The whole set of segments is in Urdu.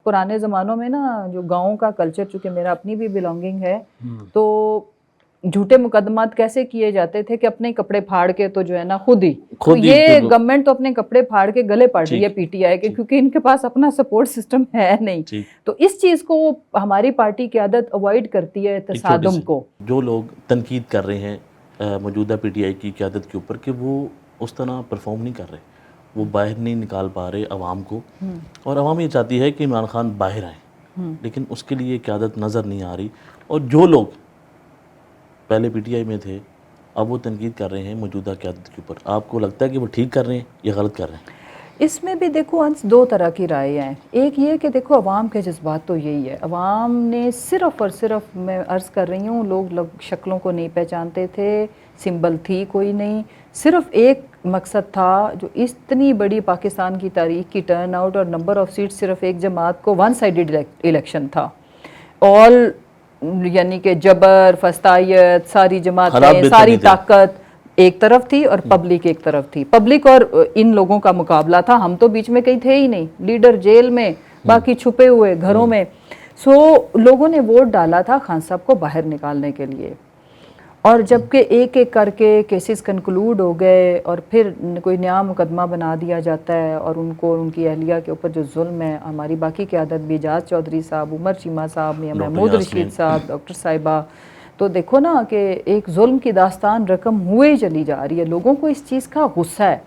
پرانے زمانوں میں نا جو گاؤں کا کلچر، چونکہ میرا اپنی بھی بلانگنگ ہے، تو جھوٹے مقدمات کیسے کیے جاتے تھے کہ اپنے کپڑے پھاڑ کے تو جو ہے نا خود ہی تو یہ گورنمنٹ تو اپنے کپڑے پھاڑ کے گلے پڑ رہی ہے پی ٹی آئی کے، کیونکہ ان کے پاس اپنا سپورٹ سسٹم ہے نہیں. تو اس چیز کو ہماری پارٹی قیادت اوائڈ کرتی ہے تصادم کو. جو لوگ تنقید کر رہے ہیں موجودہ پی ٹی آئی کی قیادت کے اوپر کہ وہ اس طرح پرفارم نہیں کر رہے، وہ باہر نہیں نکال پا رہے عوام کو، اور عوام یہ چاہتی ہے کہ عمران خان باہر آئیں، لیکن اس کے لیے قیادت نظر نہیں آ رہی. اور جو لوگ پہلے پی ٹی آئی میں تھے اب وہ تنقید کر رہے ہیں موجودہ قیادت کے اوپر، آپ کو لگتا ہے کہ وہ ٹھیک کر رہے ہیں یا غلط کر رہے ہیں؟ اس میں بھی دیکھو انس دو طرح کی رائے ہیں. ایک یہ کہ دیکھو عوام کے جذبات تو یہی ہے، عوام نے صرف اور صرف، میں عرض کر رہی ہوں، لوگ شکلوں کو نہیں پہچانتے تھے، سمبل تھی کوئی نہیں، صرف ایک مقصد تھا جو اتنی بڑی پاکستان کی تاریخ کی ٹرن آؤٹ اور نمبر آف سیٹ، صرف ایک جماعت کو ون سائیڈڈ الیکشن تھا. آل یعنی کہ جبر، فسطائیت، ساری جماعتیں، ساری طاقت ایک طرف تھی اور پبلک ایک طرف تھی. پبلک اور ان لوگوں کا مقابلہ تھا، ہم تو بیچ میں کہیں تھے ہی نہیں، لیڈر جیل میں، باقی چھپے ہوئے گھروں میں. سو لوگوں نے ووٹ ڈالا تھا خان صاحب کو باہر نکالنے کے لیے، اور جب کہ ایک ایک کر کے کیسز کنکلوڈ ہو گئے اور پھر کوئی نیا مقدمہ بنا دیا جاتا ہے، اور ان کو ان کی اہلیہ کے اوپر جو ظلم ہے، ہماری باقی قیادت بھی، اعجاز چودھری صاحب، عمر چیمہ صاحب، میاں محمود رشید صاحب، ڈاکٹر صاحبہ، تو دیکھو نا کہ ایک ظلم کی داستان رقم ہوئے چلی جا رہی ہے. لوگوں کو اس چیز کا غصہ ہے،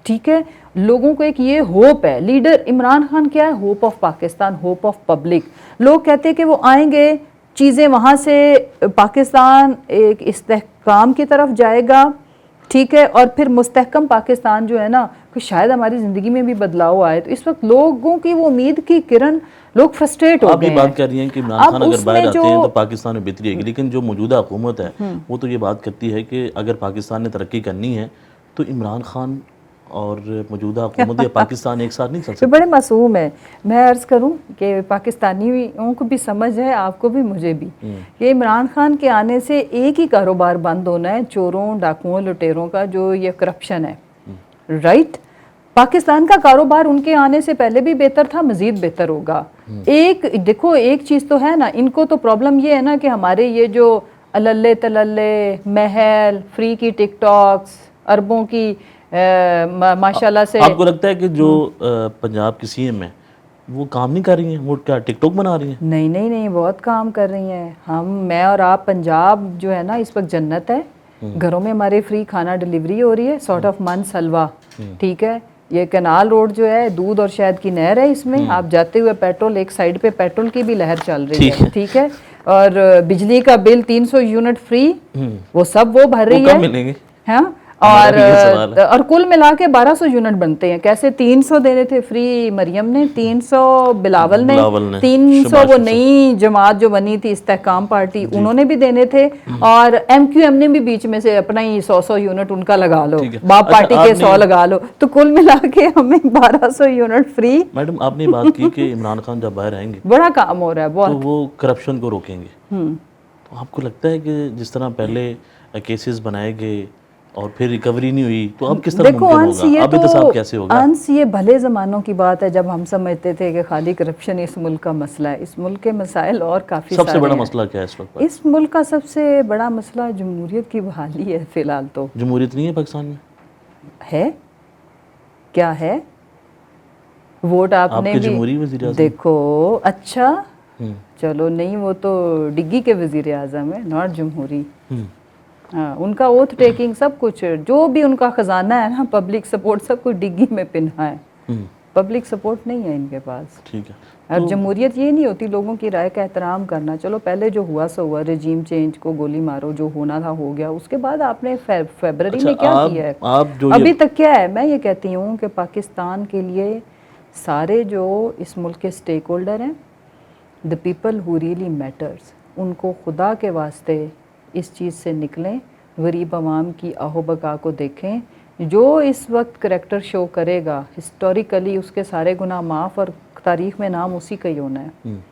ٹھیک ہے، لوگوں کو ایک یہ ہوپ ہے. لیڈر عمران خان کیا ہے؟ Hope of Pakistan, hope of public. لوگ کہتے ہیں کہ وہ آئیں گے، چیزیں وہاں سے پاکستان ایک استحکام کی طرف جائے گا، ٹھیک ہے، اور پھر مستحکم پاکستان جو ہے نا کہ شاید ہماری زندگی میں بھی بدلاؤ آئے. تو اس وقت لوگوں کی وہ امید کی کرن، لوگ فرسٹریٹ ہو گئے ہیں. آپ یہ بات کر رہی ہیں کہ عمران خان اگر باہر آتے ہیں تو پاکستان میں بہتری ہوگی، لیکن جو موجودہ حکومت ہے وہ تو یہ بات کرتی ہے کہ اگر پاکستان نے ترقی کرنی ہے تو عمران خان اور موجودہ حکومت یا پاکستان ایک ساتھ نہیں چل سکتے. بڑے معصوم ہے. میں عرض کروں کہ پاکستانیوں کو بھی سمجھ ہے، آپ کو بھی مجھے بھی، کہ عمران خان کے آنے سے ایک ہی کاروبار بند ہونا ہے، چوروں، ڈاکوؤں، لٹیروں کا، جو یہ کرپشن ہے. رائٹ؟ پاکستان کا کاروبار ان کے آنے سے پہلے بھی بہتر تھا، مزید بہتر ہوگا. ایک دیکھو ایک چیز تو ہے نا، ان کو تو پرابلم یہ ہے نا کہ ہمارے یہ جو اللے تللے، محل، فری کی ٹک ٹاکس، اربوں کی ماشاءاللہ سے. آپ کو لگتا ہے کہ جو پنجاب کی سی ایم ہے وہ کام نہیں کر رہی ہیں؟ وہ کیا ٹک ٹاک بنا رہی ہیں؟ نہیں نہیں نہیں، بہت کام کر رہی ہیں. میں اور آپ، پنجاب جو ہے نا اس وقت جنت ہے. گھروں میں ہمارے فری کھانا ڈیلیوری ہو رہی ہے، سارٹ آف منس حلوہ، ٹھیک ہے. یہ کینال روڈ جو ہے، دودھ اور شہد کی نہر ہے، اس میں آپ جاتے ہوئے پیٹرول، ایک سائیڈ پہ پیٹرول کی بھی لہر چل رہی ہے، ٹھیک ہے. اور بجلی کا بل 300 یونٹ فری، وہ سب وہ بھر رہی ہے. کب ملیں گے؟ ہاں، اور کل ملا کے 1200 یونٹ بنتے ہیں. کیسے 300 دینے تھے فری مریم نے، 300 بلاول نے، 300 وہ نئی جماعت جو بنی تھی استحکام پارٹی، انہوں نے بھی دینے تھے، اور ایم کیو ایم نے بھی بیچ میں سے اپنا ہی 100 یونٹ ان کا لگا لو، باپ پارٹی کے 100 لگا لو، تو کل ملا کے ہمیں 1200 یونٹ فری. میڈم آپ نے بات کی کہ عمران خان جب باہر آئیں گے بڑا کام ہو رہا ہے بہت، تو وہ کرپشن کو روکیں گے. تو آپ کو لگتا ہے کہ جس طرح پہلے کیسز بنائے گئے اور پھر ریکوری نہیں ہوئی تو اب کس طرح ممکن ہوگا؟ اب احتساب کیسے ہوگا؟ انس یہ بھلے زمانوں کی بات ہے جب ہم سمجھتے تھے کہ خالی کرپشن اس ملک کا مسئلہ ہے. اس ملک کے مسائل اور کافی سارے ہیں. سب سے بڑا مسئلہ کیا ہے اس وقت؟ اس ملک کا سب سے بڑا مسئلہ جمہوریت کی بحالی ہے. فی الحال تو جمہوریت نہیں ہے پاکستان میں؟ ہے کیا ہے؟ ووٹ آپ نے بھی دیکھو. اچھا چلو نہیں، وہ تو ڈگی کے وزیر اعظم ہے، ناٹ جمہوری. ہاں، ان کا اوتھ ٹیکنگ سب کچھ، جو بھی ان کا خزانہ ہے نا، پبلک سپورٹ، سب کچھ ڈگی میں پنہا ہے. پبلک سپورٹ نہیں ہے ان کے پاس. ٹھیک ہے. اور جمہوریت یہ نہیں ہوتی لوگوں کی رائے کا احترام کرنا. چلو پہلے جو ہوا سو ہوا، رجیم چینج کو گولی مارو، جو ہونا تھا ہو گیا. اس کے بعد آپ نے فیبرری میں کیا کیا ہے؟ ابھی تک کیا ہے؟ میں یہ کہتی ہوں کہ پاکستان کے لیے سارے جو اس ملک کے سٹیک ہولڈر ہیں، the people who really matters، ان کو خدا کے واسطے اس چیز سے نکلیں، غریب عوام کی آہو بقا کو دیکھیں. جو اس وقت کریکٹر شو کرے گا ہسٹوریکلی، اس کے سارے گناہ معاف، اور تاریخ میں نام اسی کا ہی ہونا ہے.